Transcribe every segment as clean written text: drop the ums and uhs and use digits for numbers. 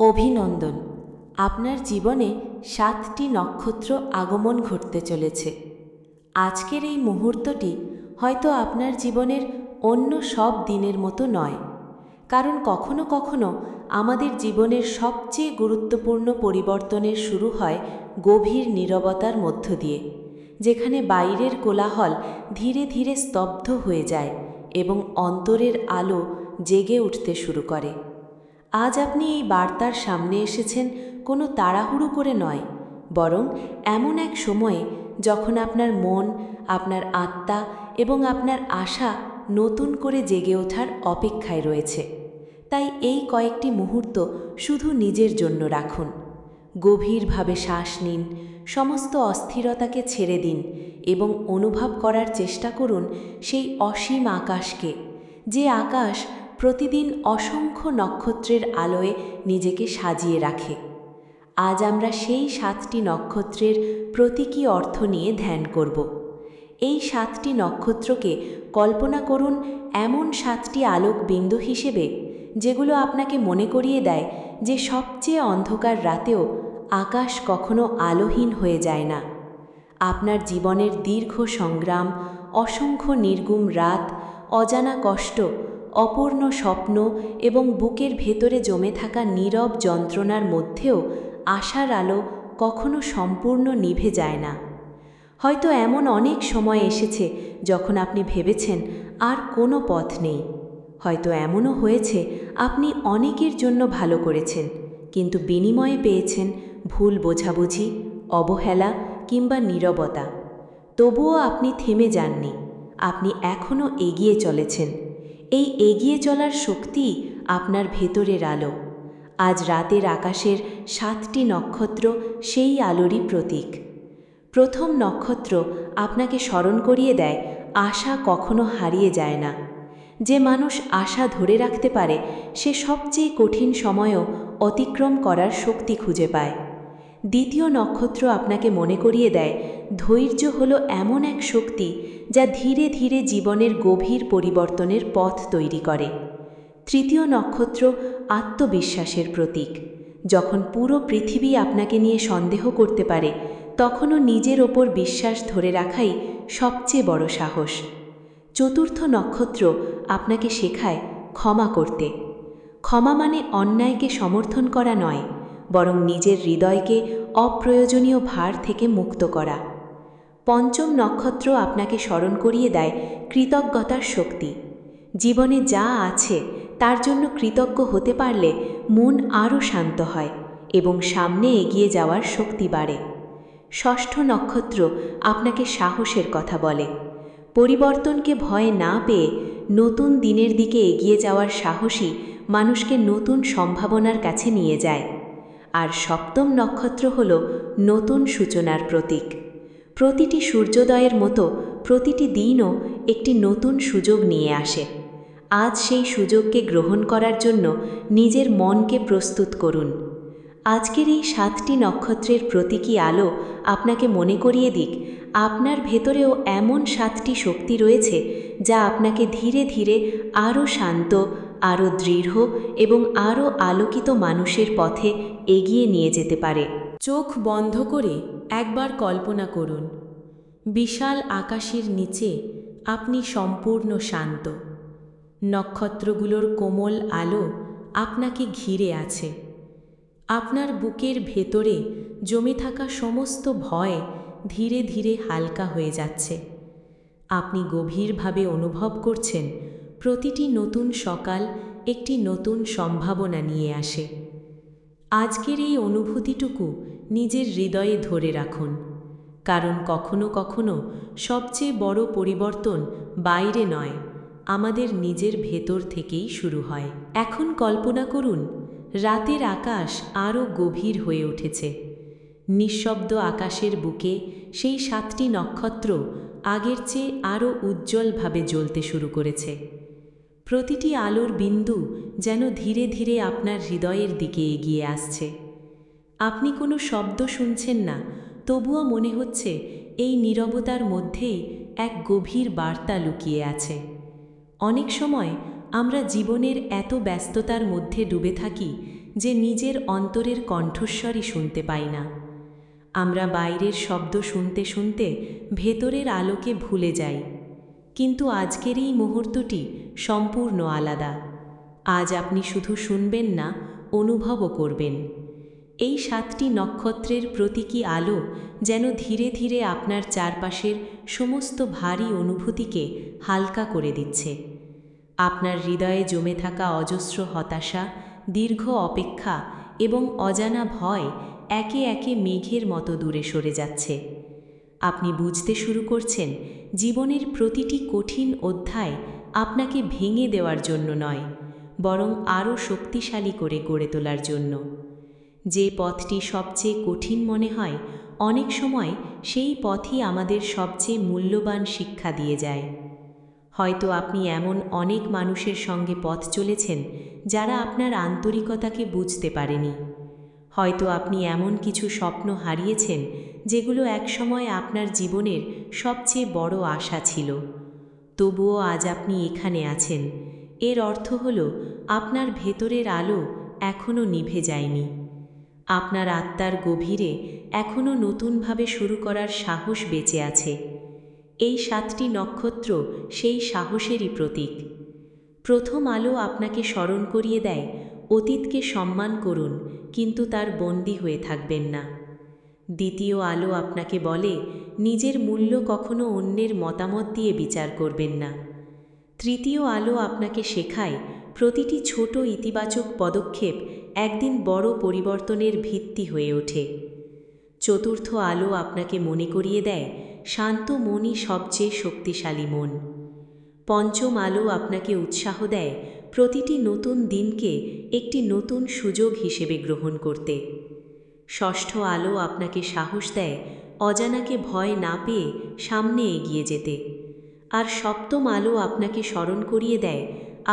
অভিনন্দন। আপনার জীবনে 7টি নক্ষত্র আগমন ঘটতে চলেছে। আজকের এই মুহূর্তটি হয়তো আপনার জীবনের অন্য সব দিনের মতো নয়, কারণ কখনো কখনো আমাদের জীবনের সবচেয়ে গুরুত্বপূর্ণ পরিবর্তনের শুরু হয় গভীর নীরবতার মধ্য দিয়ে, যেখানে বাইরের কোলাহল ধীরে ধীরে স্তব্ধ হয়ে যায় এবং অন্তরের আলো জেগে উঠতে শুরু করে। আজ আপনি এই বার্তার সামনে এসেছেন কোনো তাড়াহুড়ো করে নয়, বরং এমন এক সময়ে যখন আপনার মন, আপনার আত্মা এবং আপনার আশা নতুন করে জেগে ওঠার অপেক্ষায় রয়েছে। তাই এই কয়েকটি মুহূর্ত শুধু নিজের জন্য রাখুন। গভীরভাবে শ্বাস নিন, সমস্ত অস্থিরতাকে ছেড়ে দিন এবং অনুভব করার চেষ্টা করুন সেই অসীম আকাশকে, যে আকাশ প্রতিদিন অসংখ্য নক্ষত্রের আলোয় নিজেকে সাজিয়ে রাখে। আজ আমরা সেই 7টি নক্ষত্রের প্রতীকী অর্থ নিয়ে ধ্যান করব। এই 7টি নক্ষত্রকে কল্পনা করুন এমন 7টি আলোক বিন্দু হিসেবে, যেগুলো আপনাকে মনে করিয়ে দেয় যে সবচেয়ে অন্ধকার রাতেও আকাশ কখনো আলোহীন হয়ে যায় না। আপনার জীবনের দীর্ঘ সংগ্রাম, অসংখ্য নির্গুম রাত, অজানা কষ্ট, অপূর্ণ স্বপ্ন এবং বুকের ভেতরে জমে থাকা নীরব যন্ত্রণার মধ্যেও আশার আলো কখনো সম্পূর্ণ নিভে যায় না। হয়তো এমন অনেক সময় এসেছে যখন আপনি ভেবেছেন আর কোনো পথ নেই। হয়তো এমনও হয়েছে আপনি অনেকের জন্য ভালো করেছেন, কিন্তু বিনিময়ে পেয়েছেন ভুল বোঝাবুঝি, অবহেলা কিংবা নীরবতা। তবুও আপনি থেমে যাননি, আপনি এখনও এগিয়ে চলেছেন। এই এগিয়ে চলার শক্তি আপনার ভেতরের আলো। আজ রাতের আকাশের 7টি নক্ষত্র সেই আলোরই প্রতীক। প্রথম নক্ষত্র আপনাকে স্মরণ করিয়ে দেয় আশা কখনো হারিয়ে যায় না। যে মানুষ আশা ধরে রাখতে পারে সে সবচেয়ে কঠিন সময়ও অতিক্রম করার শক্তি খুঁজে পায়। দ্বিতীয় নক্ষত্র আপনাকে মনে করিয়ে দেয় ধৈর্য হলো এমন এক শক্তি যা ধীরে ধীরে জীবনের গভীর পরিবর্তনের পথ তৈরি করে। তৃতীয় নক্ষত্র আত্মবিশ্বাসের প্রতীক। যখন পুরো পৃথিবী আপনাকে নিয়ে সন্দেহ করতে পারে, তখনও নিজের ওপর বিশ্বাস ধরে রাখাই সবচেয়ে বড় সাহস। চতুর্থ নক্ষত্র আপনাকে শেখায় ক্ষমা করতে। ক্ষমা মানে অন্যায়কে সমর্থন করা নয়, বরং নিজের হৃদয়কে অপ্রয়োজনীয় ভার থেকে মুক্ত করা। পঞ্চম নক্ষত্র আপনাকে স্মরণ করিয়ে দেয় কৃতজ্ঞতার শক্তি। জীবনে যা আছে তার জন্য কৃতজ্ঞ হতে পারলে মন আরও শান্ত হয় এবং সামনে এগিয়ে যাওয়ার শক্তি বাড়ে। ষষ্ঠ নক্ষত্র আপনাকে সাহসের কথা বলে। পরিবর্তনকে ভয় না পেয়ে নতুন দিনের দিকে এগিয়ে যাওয়ার সাহসই মানুষকে নতুন সম্ভাবনার কাছে নিয়ে যায়। আর সপ্তম নক্ষত্র হল নতুন সূচনার প্রতীক। প্রতিটি সূর্যোদয়ের মতো প্রতিটি দিনও একটি নতুন সুযোগ নিয়ে আসে। আজ সেই সুযোগকে গ্রহণ করার জন্য নিজের মনকে প্রস্তুত করুন। আজকের এই 7টি নক্ষত্রের প্রতীকী আলো আপনাকে মনে করিয়ে দিক আপনার ভেতরেও এমন 7টি শক্তি রয়েছে যা আপনাকে ধীরে ধীরে আরও শান্ত, আরও দৃঢ় এবং আরও আলোকিত মানুষের পথে এগিয়ে নিয়ে যেতে পারে। চোখ বন্ধ করে একবার কল্পনা করুন, বিশাল আকাশের নিচে আপনি সম্পূর্ণ শান্ত। নক্ষত্রগুলোর কোমল আলো আপনাকে ঘিরে আছে। আপনার বুকের ভেতরে জমে থাকা সমস্ত ভয় ধীরে ধীরে হালকা হয়ে যাচ্ছে। আপনি গভীরভাবে অনুভব করছেন প্রতিটি নতুন সকাল একটি নতুন সম্ভাবনা নিয়ে আসে। আজকের এই অনুভূতিটুকু নিজের হৃদয়ে ধরে রাখুন, কারণ কখনো কখনো সবচেয়ে বড় পরিবর্তন বাইরে নয়, আমাদের নিজের ভেতর থেকেই শুরু হয়। এখন কল্পনা করুন রাতের আকাশ আরও গভীর হয়ে উঠেছে। নিঃশব্দ আকাশের বুকে সেই 7টি নক্ষত্র আগের চেয়ে আরও উজ্জ্বলভাবে জ্বলতে শুরু করেছে। প্রতিটি আলোর বিন্দু যেন ধীরে ধীরে আপনার হৃদয়ের দিকে এগিয়ে আসছে। আপনি কোনো শব্দ শুনছেন না, তবুও মনে হচ্ছে এই নীরবতার মধ্যেই এক গভীর বার্তা লুকিয়ে আছে। অনেক সময় আমরা জীবনের এত ব্যস্ততার মধ্যে ডুবে থাকি যে নিজের অন্তরের কণ্ঠস্বরই শুনতে পাই না। আমরা বাইরের শব্দ শুনতে শুনতে ভেতরের আলোকে ভুলে যাই। কিন্তু আজকের এই মুহূর্তটি সম্পূর্ণ আলাদা। আজ আপনি শুধু শুনবেন না, অনুভবও করবেন। এই 7টি নক্ষত্রের প্রতীকী আলো যেন ধীরে ধীরে আপনার চারপাশের সমস্ত ভারী অনুভূতিকে হালকা করে দিচ্ছে। আপনার হৃদয়ে জমে থাকা অজস্র হতাশা, দীর্ঘ অপেক্ষা এবং অজানা ভয় একে একে মেঘের মতো দূরে সরে যাচ্ছে। আপনি বুঝতে শুরু করছেন, জীবনের প্রতিটি কঠিন অধ্যায় আপনাকে ভেঙে দেওয়ার জন্য নয়, বরং আরও শক্তিশালী করে গড়ে তোলার জন্য। যে পথটি সবচেয়ে কঠিন মনে হয়, অনেক সময় সেই পথই আমাদের সবচেয়ে মূল্যবান শিক্ষা দিয়ে যায়। হয়তো আপনি এমন অনেক মানুষের সঙ্গে পথ চলেছেন যারা আপনার আন্তরিকতাকে বুঝতে পারেনি। হয়তো আপনি এমন কিছু স্বপ্ন হারিয়েছেন যেগুলো একসময় আপনার জীবনের সবচেয়ে বড় আশা ছিল। তবুও আজ আপনি এখানে আছেন। এর অর্থ হল আপনার ভেতরের আলো এখনও নিভে যায়নি। আপনার আত্মার গভীরে এখনও নতুনভাবে শুরু করার সাহস বেঁচে আছে। এই 7টি নক্ষত্র সেই সাহসেরই প্রতীক। প্রথম আলো আপনাকে স্মরণ করিয়ে দেয়, অতীতকে সম্মান করুন, কিন্তু তার বন্দী হয়ে থাকবেন না। দ্বিতীয় আলো আপনাকে বলে, নিজের মূল্য কখনো অন্যের মতামত দিয়ে বিচার করবেন না। তৃতীয় আলো আপনাকে শেখায়, প্রতিটি ছোট ইতিবাচক পদক্ষেপ একদিন বড় পরিবর্তনের ভিত্তি হয়ে ওঠে। চতুর্থ আলো আপনাকে মনে করিয়ে দেয়, শান্ত মনই সবচেয়ে শক্তিশালী মন। পঞ্চম আলো আপনাকে উৎসাহ দেয়, প্রতিটি নতুন দিনকে একটি নতুন সুযোগ হিসেবে গ্রহণ করতে। ষষ্ঠ আলো আপনাকে সাহস দেয়, অজানাকে ভয় না পেয়ে সামনে এগিয়ে যেতে। আর সপ্তম আলো আপনাকে স্মরণ করিয়ে দেয়,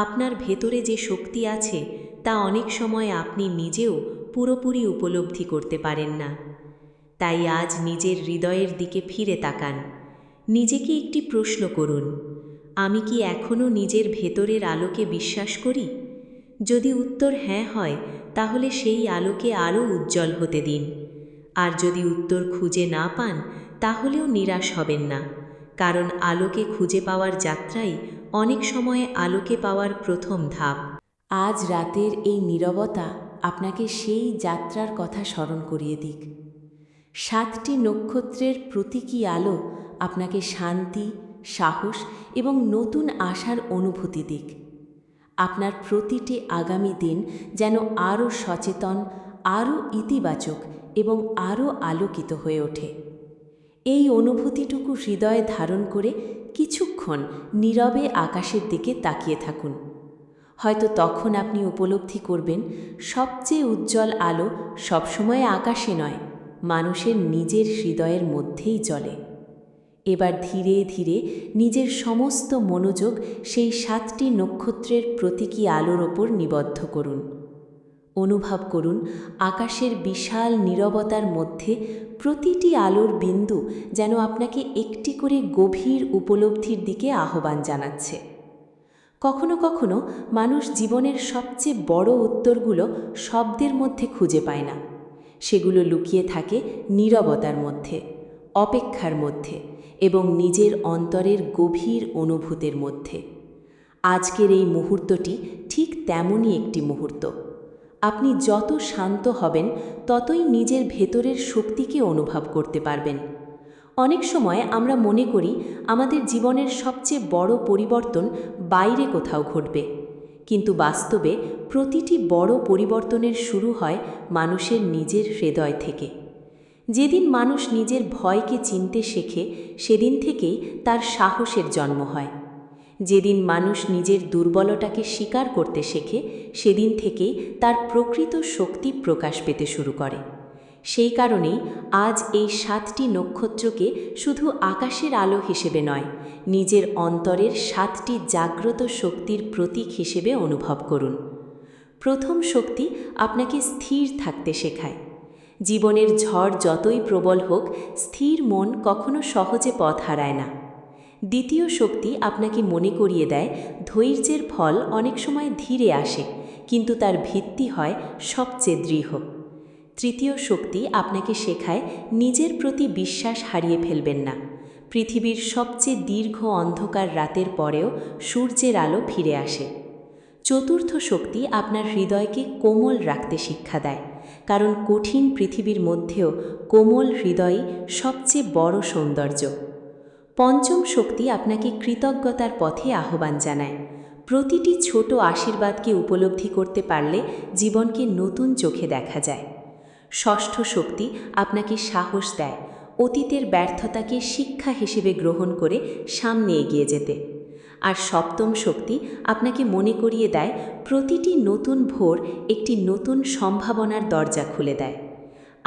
আপনার ভেতরে যে শক্তি আছে তা অনেক সময় আপনি নিজেও পুরোপুরি উপলব্ধি করতে পারেন না। তাই আজ নিজের হৃদয়ের দিকে ফিরে তাকান। নিজেকে একটি প্রশ্ন করুন, আমি কি এখনও নিজের ভেতরের আলোকে বিশ্বাস করি? যদি উত্তর হ্যাঁ হয়, তাহলে সেই আলোকে আরও উজ্জ্বল হতে দিন। আর যদি উত্তর খুঁজে না পান, তাহলেও নিরাশ হবেন না, কারণ আলোকে খুঁজে পাওয়ার যাত্রাই অনেক সময় আলোকে পাওয়ার প্রথম ধাপ। আজ রাতের এই নীরবতা আপনাকে সেই যাত্রার কথা স্মরণ করিয়ে দিক। 7টি নক্ষত্রের প্রতীকী আলো আপনাকে শান্তি, সাহস এবং নতুন আশার অনুভূতি দিক। আপনার প্রতিটি আগামী দিন যেন আরও সচেতন, আরও ইতিবাচক এবং আরও আলোকিত হয়ে ওঠে। এই অনুভূতিটুকু হৃদয়ে ধারণ করে কিছুক্ষণ নীরবে আকাশের দিকে তাকিয়ে থাকুন। হয়তো তখন আপনি উপলব্ধি করবেন, সবচেয়ে উজ্জ্বল আলো সবসময় আকাশে নয়, মানুষের নিজের হৃদয়ের মধ্যেই জ্বলে। এবার ধীরে ধীরে নিজের সমস্ত মনোযোগ সেই 7টি নক্ষত্রের প্রতীকী আলোর ওপর নিবদ্ধ করুন। অনুভব করুন, আকাশের বিশাল নীরবতার মধ্যে প্রতিটি আলোর বিন্দু যেন আপনাকে একটি করে গভীর উপলব্ধির দিকে আহ্বান জানাচ্ছে। কখনো কখনো মানুষ জীবনের সবচেয়ে বড় উত্তরগুলো শব্দের মধ্যে খুঁজে পায় না। সেগুলো লুকিয়ে থাকে নীরবতার মধ্যে, অপেক্ষার মধ্যে এবং নিজের অন্তরের গভীর অনুভূতির মধ্যে। আজকের এই মুহূর্তটি ঠিক তেমনই একটি মুহূর্ত। আপনি যত শান্ত হবেন, ততই নিজের ভেতরের শক্তিকে অনুভব করতে পারবেন। অনেক সময় আমরা মনে করি আমাদের জীবনের সবচেয়ে বড় পরিবর্তন বাইরে কোথাও ঘটবে, কিন্তু বাস্তবে প্রতিটি বড় পরিবর্তনের শুরু হয় মানুষের নিজের হৃদয় থেকে। যেদিন মানুষ নিজের ভয়কে চিনতে শেখে, সেদিন থেকেই তার সাহসের জন্ম হয়। যেদিন মানুষ নিজের দুর্বলতাকে স্বীকার করতে শেখে, সেদিন থেকেই তার প্রকৃত শক্তি প্রকাশ পেতে শুরু করে। সেই কারণেই আজ এই 7টি নক্ষত্রকে শুধু আকাশের আলো হিসেবে নয়, নিজের অন্তরের 7টি জাগ্রত শক্তির প্রতীক হিসেবে অনুভব করুন। প্রথম শক্তি আপনাকে স্থির থাকতে শেখায়। জীবনের ঝড় যতই প্রবল হোক, স্থির মন কখনো সহজে পথ হারায় না। দ্বিতীয় শক্তি আপনাকে মনে করিয়ে দেয়, ধৈর্যের ফল অনেক সময় ধীরে আসে, কিন্তু তার ভিত্তি হয় সবচেয়ে দৃঢ়। তৃতীয় শক্তি আপনাকে শেখায় নিজের প্রতি বিশ্বাস হারিয়ে ফেলবেন না। পৃথিবীর সবচেয়ে দীর্ঘ অন্ধকার রাতের পরেও সূর্যের আলো ফিরে আসে। চতুর্থ শক্তি আপনার হৃদয়কে কোমল রাখতে শিক্ষা দেয়, কারণ কঠিন পৃথিবীর মধ্যেও কোমল হৃদয়ই সবচেয়ে বড় সৌন্দর্য। পঞ্চম শক্তি আপনাকে কৃতজ্ঞতার পথে আহ্বান জানায়। প্রতিটি ছোট আশীর্বাদকে উপলব্ধি করতে পারলে জীবনকে নতুন চোখে দেখা যায়। ষষ্ঠ শক্তি আপনাকে সাহস দেয় অতীতের ব্যর্থতাকে শিক্ষা হিসেবে গ্রহণ করে সামনে এগিয়ে যেতে। আর সপ্তম শক্তি আপনাকে মনে করিয়ে দেয় প্রতিটি নতুন ভোর একটি নতুন সম্ভাবনার দরজা খুলে দেয়।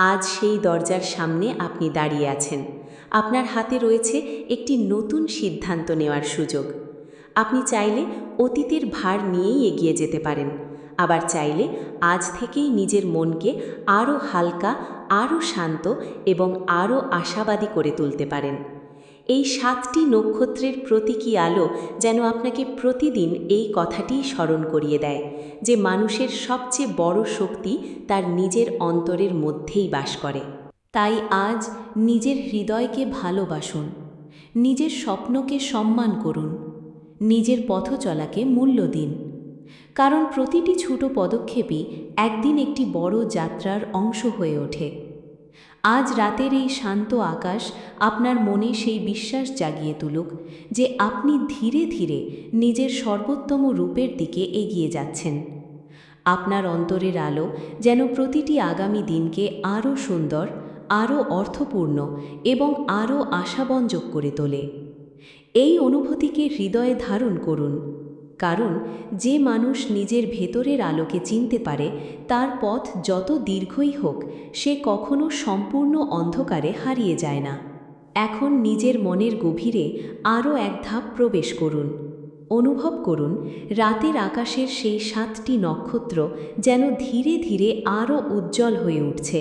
আজ সেই দরজার সামনে আপনি দাঁড়িয়ে আছেন। আপনার হাতে রয়েছে একটি নতুন সিদ্ধান্ত নেওয়ার সুযোগ। আপনি চাইলে অতীতের ভার নিয়েই এগিয়ে যেতে পারেন, আবার চাইলে আজ থেকেই নিজের মনকে আরও হালকা, আরও শান্ত এবং আরও আশাবাদী করে তুলতে পারেন। এই 7টি নক্ষত্রের প্রতীকী আলো যেন আপনাকে প্রতিদিন এই কথাটিই স্মরণ করিয়ে দেয় যে মানুষের সবচেয়ে বড় শক্তি তার নিজের অন্তরের মধ্যেই বাস করে। তাই আজ নিজের হৃদয়কে ভালোবাসুন, নিজের স্বপ্নকে সম্মান করুন, নিজের পথ চলাকে মূল্য দিন, কারণ প্রতিটি ছোট পদক্ষেপই একদিন একটি বড় যাত্রার অংশ হয়ে ওঠে। আজ রাতের এই শান্ত আকাশ আপনার মনে সেই বিশ্বাস জাগিয়ে তুলুক যে আপনি ধীরে ধীরে নিজের সর্বোত্তম রূপের দিকে এগিয়ে যাচ্ছেন। আপনার অন্তরের আলো যেন প্রতিটি আগামী দিনকে আরও সুন্দর, আরও অর্থপূর্ণ এবং আরও আশাবঞ্জক করে তোলে। এই অনুভূতিকে হৃদয়ে ধারণ করুন, কারণ যে মানুষ নিজের ভেতরের আলোকে চিনতে পারে তার পথ যত দীর্ঘই হোক সে কখনো সম্পূর্ণ অন্ধকারে হারিয়ে যায় না। এখন নিজের মনের গভীরে আরও এক ধাপ প্রবেশ করুন। অনুভব করুন রাতের আকাশের সেই 7টি নক্ষত্র যেন ধীরে ধীরে আরও উজ্জ্বল হয়ে উঠছে।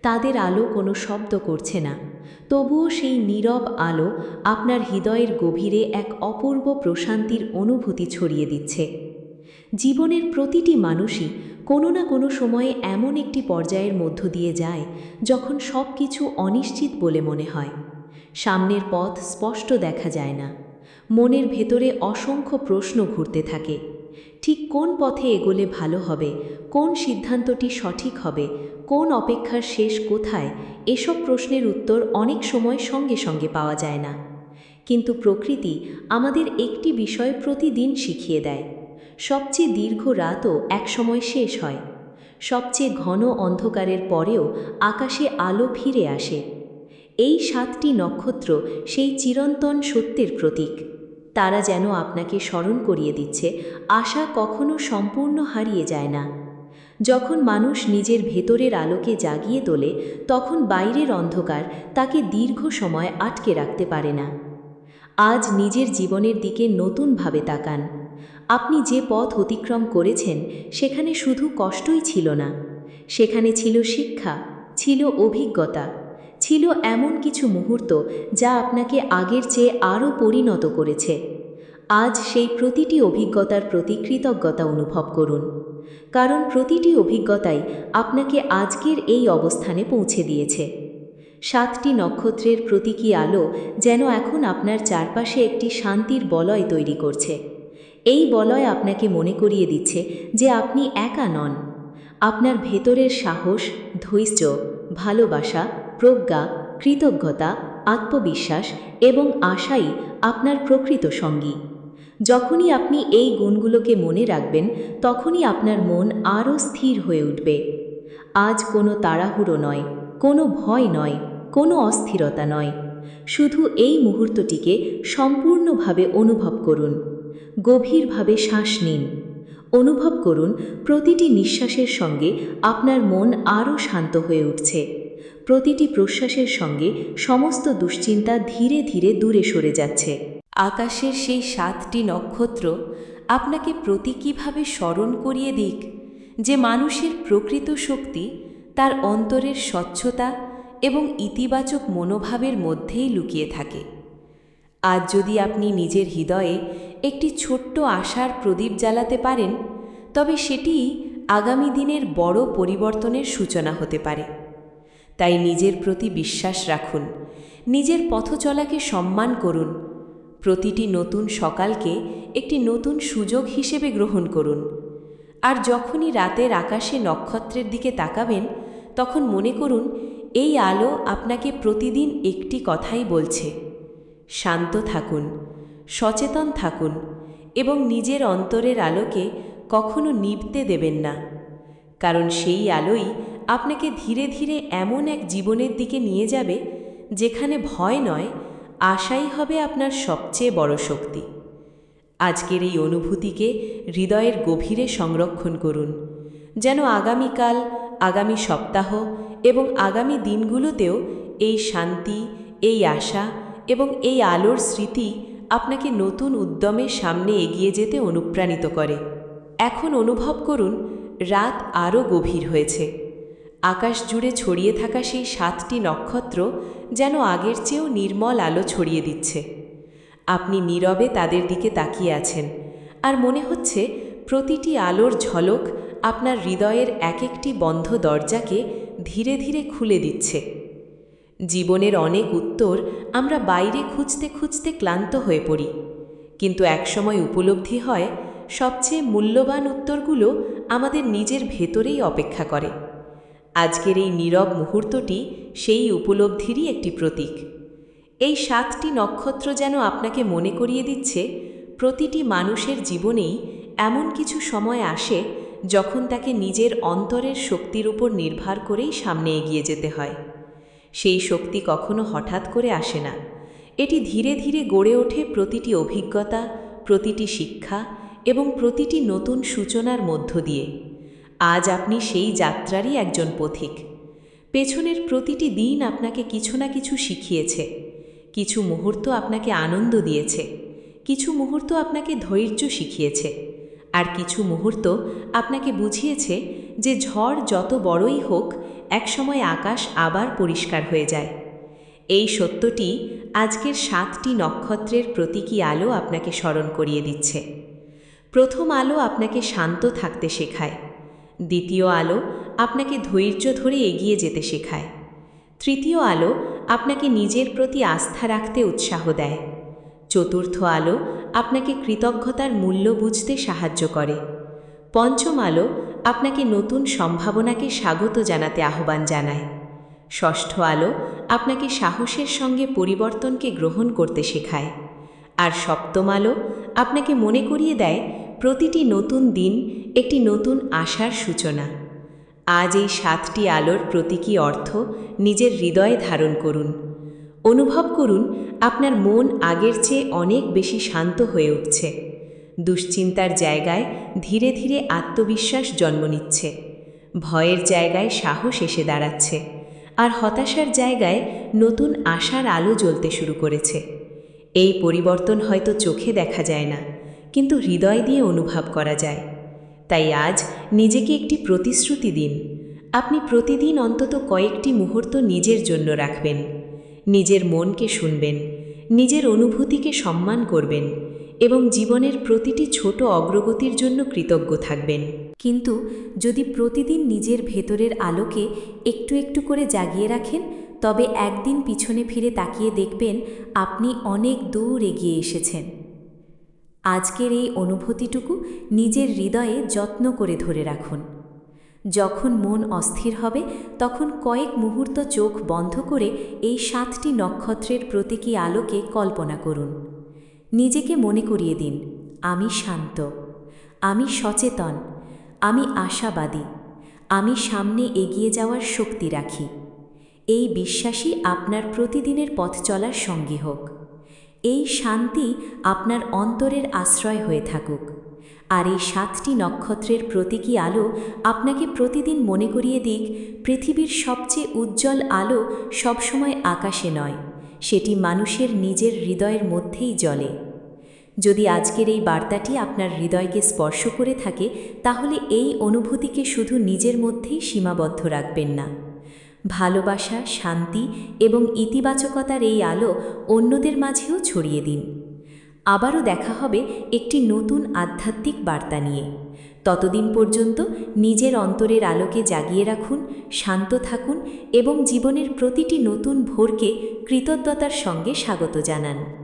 তাদের আলো কোনো শব্দ করছে না, তবুও সেই নীরব আলো আপনার হৃদয়ের গভীরে এক অপূর্ব প্রশান্তির অনুভূতি ছড়িয়ে দিচ্ছে। জীবনের প্রতিটি মানুষই কোনো না কোনো সময়ে এমন একটি পর্যায়ের মধ্য দিয়ে যায় যখন সব কিছু অনিশ্চিত বলে মনে হয়। সামনের পথ স্পষ্ট দেখা যায় না, মনের ভেতরে অসংখ্য প্রশ্ন ঘুরতে থাকে। ঠিক কোন পথে এগোলে ভালো হবে, কোন সিদ্ধান্তটি সঠিক হবে, কোন অপেক্ষার শেষ কোথায়, এসব প্রশ্নের উত্তর অনেক সময় সঙ্গে সঙ্গে পাওয়া যায় না। কিন্তু প্রকৃতি আমাদের একটি বিষয় প্রতিদিন শিখিয়ে দেয়, সবচেয়ে দীর্ঘ রাতও একসময় শেষ হয়। সবচেয়ে ঘন অন্ধকারের পরেও আকাশে আলো ফিরে আসে। এই 7টি নক্ষত্র সেই চিরন্তন সত্যের প্রতীক। তারা যেন আপনাকে স্মরণ করিয়ে দিচ্ছে আশা কখনো সম্পূর্ণ হারিয়ে যায় না। যখন মানুষ নিজের ভেতরের আলোকে জাগিয়ে তোলে তখন বাইরের অন্ধকার তাকে দীর্ঘ সময় আটকে রাখতে পারে না। আজ নিজের জীবনের দিকে নতুনভাবে তাকান। আপনি যে পথ অতিক্রম করেছেন সেখানে শুধু কষ্টই ছিল না, সেখানে ছিল শিক্ষা, ছিল অভিজ্ঞতা, ছিল এমন কিছু মুহূর্ত যা আপনাকে আগের চেয়ে আরও পরিণত করেছে। আজ সেই প্রতিটি অভিজ্ঞতার প্রতি কৃতজ্ঞতা অনুভব করুন, কারণ প্রতিটি অভিজ্ঞতাই আপনাকে আজকের এই অবস্থানে পৌঁছে দিয়েছে। 7টি নক্ষত্রের প্রতীকী আলো যেন এখন আপনার চারপাশে একটি শান্তির বলয় তৈরি করছে। এই বলয় আপনাকে মনে করিয়ে দিচ্ছে যে আপনি একা নন। আপনার ভেতরের সাহস, ধৈর্য, ভালোবাসা, প্রজ্ঞা, কৃতজ্ঞতা, আত্মবিশ্বাস এবং আশাই আপনার প্রকৃত সঙ্গী। যখনই আপনি এই গুণগুলোকে মনে রাখবেন তখনই আপনার মন আরও স্থির হয়ে উঠবে। আজ কোনো তাড়াহুড়ো নয়, কোনো ভয় নয়, কোনো অস্থিরতা নয়, শুধু এই মুহূর্তটিকে সম্পূর্ণভাবে অনুভব করুন। গভীরভাবে শ্বাস নিন। অনুভব করুন প্রতিটি নিঃশ্বাসের সঙ্গে আপনার মন আরও শান্ত হয়ে উঠছে। প্রতিটি প্রশ্বাসের সঙ্গে সমস্ত দুশ্চিন্তা ধীরে ধীরে দূরে সরে যাচ্ছে। আকাশের সেই 7টি নক্ষত্র আপনাকে প্রতীকীভাবে স্মরণ করিয়ে দিক যে মানুষের প্রকৃত শক্তি তার অন্তরের স্বচ্ছতা এবং ইতিবাচক মনোভাবের মধ্যেই লুকিয়ে থাকে। আজ যদি আপনি নিজের হৃদয়ে একটি ছোট্ট আশার প্রদীপ জ্বালাতে পারেন, তবে সেটি আগামী দিনের বড় পরিবর্তনের সূচনা হতে পারে। তাই নিজের প্রতি বিশ্বাস রাখুন, নিজের পথচলাকে সম্মান করুন, প্রতিটি নতুন সকালকে একটি নতুন সুযোগ হিসেবে গ্রহণ করুন। আর যখনই রাতের আকাশে নক্ষত্রের দিকে তাকাবেন, তখন মনে করুন এই আলো আপনাকে প্রতিদিন একটি কথাই বলছে: শান্ত থাকুন, সচেতন থাকুন এবং নিজের অন্তরের আলোকে কখনো নিভতে দেবেন না। কারণ সেই আলোই আপনাকে ধীরে ধীরে এমন এক জীবনের দিকে নিয়ে যাবে যেখানে ভয় নয়, আশাই হবে আপনার সবচেয়ে বড় শক্তি। আজকের এই অনুভূতিকে হৃদয়ের গভীরে সংরক্ষণ করুন, যেন আগামীকাল, আগামী সপ্তাহ এবং আগামী দিনগুলোতেও এই শান্তি, এই আশা এবং এই আলোর স্মৃতি আপনাকে নতুন উদ্যমে সামনে এগিয়ে যেতে অনুপ্রাণিত করে। এখন অনুভব করুন রাত আরও গভীর হয়েছে। আকাশ জুড়ে ছড়িয়ে থাকা সেই 7টি নক্ষত্র যেন আগের চেয়েও নির্মল আলো ছড়িয়ে দিচ্ছে। আপনি নীরবে তাদের দিকে তাকিয়ে আছেন, আর মনে হচ্ছে প্রতিটি আলোর ঝলক আপনার হৃদয়ের এক একটি বন্ধ দরজাকে ধীরে ধীরে খুলে দিচ্ছে। জীবনের অনেক উত্তর আমরা বাইরে খুঁজতে খুঁজতে ক্লান্ত হয়ে পড়ি, কিন্তু একসময় উপলব্ধি হয় সবচেয়ে মূল্যবান উত্তরগুলো আমাদের নিজের ভেতরেই অপেক্ষা করে। আজকের এই নীরব মুহূর্তটি সেই উপলব্ধিরই একটি প্রতীক। এই 7টি নক্ষত্র যেন আপনাকে মনে করিয়ে দিচ্ছে প্রতিটি মানুষের জীবনেই এমন কিছু সময় আসে যখন তাকে নিজের অন্তরের শক্তির উপর নির্ভর করেই সামনে এগিয়ে যেতে হয়। সেই শক্তি কখনো হঠাৎ করে আসে না, এটি ধীরে ধীরে গড়ে ওঠে প্রতিটি অভিজ্ঞতা, প্রতিটি শিক্ষা এবং প্রতিটি নতুন সূচনার মধ্য দিয়ে। আজ আপনি সেই যাত্রারই একজন পথিক। পেছনের প্রতিটি দিন আপনাকে কিছু না কিছু শিখিয়েছে। কিছু মুহূর্ত আপনাকে আনন্দ দিয়েছে, কিছু মুহূর্ত আপনাকে ধৈর্য শিখিয়েছে, আর কিছু মুহূর্ত আপনাকে বুঝিয়েছে যে ঝড় যত বড়ই হোক, একসময় আকাশ আবার পরিষ্কার হয়ে যায়। এই সত্যটি আজকের 7টি নক্ষত্রের প্রতীকী আলো আপনাকে স্মরণ করিয়ে দিচ্ছে। প্রথম আলো আপনাকে শান্ত থাকতে শেখায়, দ্বিতীয় আলো আপনাকে ধৈর্য ধরে এগিয়ে যেতে শেখায়, তৃতীয় আলো আপনাকে নিজের প্রতি আস্থা রাখতে উৎসাহ দেয়, চতুর্থ আলো আপনাকে কৃতজ্ঞতার মূল্য বুঝতে সাহায্য করে, পঞ্চম আলো আপনাকে নতুন সম্ভাবনাকে স্বাগত জানাতে আহ্বান জানায়, ষষ্ঠ আলো আপনাকে সাহসের সঙ্গে পরিবর্তনকে গ্রহণ করতে শেখায়, আর সপ্তম আলো আপনাকে মনে করিয়ে দেয় প্রতিটি নতুন দিন একটি নতুন আশার সূচনা। আজ এই 7টি আলোর প্রতীকী অর্থ নিজের হৃদয়ে ধারণ করুন। অনুভব করুন আপনার মন আগের চেয়ে অনেক বেশি শান্ত হয়ে উঠছে। দুশ্চিন্তার জায়গায় ধীরে ধীরে আত্মবিশ্বাস জন্ম নিচ্ছে, ভয়ের জায়গায় সাহস এসে দাঁড়াচ্ছে, আর হতাশার জায়গায় নতুন আশার আলো জ্বলতে শুরু করেছে। এই পরিবর্তন হয়তো চোখে দেখা যায় না, কিন্তু হৃদয় দিয়ে অনুভব করা যায়। তাই আজ নিজেকে একটি প্রতিশ্রুতি দিন। আপনি প্রতিদিন অন্তত কয়েকটি মুহূর্ত নিজের জন্য রাখবেন, নিজের মনকে শুনবেন, নিজের অনুভূতিকে সম্মান করবেন এবং জীবনের প্রতিটি ছোট অগ্রগতির জন্য কৃতজ্ঞ থাকবেন। কিন্তু যদি প্রতিদিন নিজের ভেতরের আলোকে একটু একটু করে জাগিয়ে রাখেন, তবে একদিন পিছনে ফিরে তাকিয়ে দেখবেন আপনি অনেক দূর এগিয়ে এসেছেন। আজকের এই অনুভূতিটুকু নিজের হৃদয়ে যত্ন করে ধরে রাখুন। যখন মন অস্থির হবে, তখন কয়েক মুহূর্ত চোখ বন্ধ করে এই 7টি নক্ষত্রের প্রতীকী আলোকে কল্পনা করুন। নিজেকে মনে করিয়ে দিন, আমি শান্ত, আমি সচেতন, আমি আশাবাদী, আমি সামনে এগিয়ে যাওয়ার শক্তি রাখি। এই বিশ্বাসই আপনার প্রতিদিনের পথ চলার সঙ্গী হোক। এই শান্তি আপনার অন্তরের আশ্রয় হয়ে থাকুক। আর এই 7টি নক্ষত্রের প্রতীকী আলো আপনাকে প্রতিদিন মনে করিয়ে দিক, পৃথিবীর সবচেয়ে উজ্জ্বল আলো সবসময় আকাশে নয়, সেটি মানুষের নিজের হৃদয়ের মধ্যেই জ্বলে। যদি আজকের এই বার্তাটি আপনার হৃদয়কে স্পর্শ করে থাকে, তাহলে এই অনুভূতিকে শুধু নিজের মধ্যেই সীমাবদ্ধ রাখবেন না। ভালোবাসা, শান্তি এবং ইতিবাচকতার এই আলো অন্যদের মাঝেও ছড়িয়ে দিন। আবারও দেখা হবে একটি নতুন আধ্যাত্মিক বার্তা নিয়ে। ততদিন পর্যন্ত নিজের অন্তরের আলোকে জাগিয়ে রাখুন, শান্ত থাকুন এবং জীবনের প্রতিটি নতুন ভোরকে কৃতজ্ঞতার সঙ্গে স্বাগত জানান।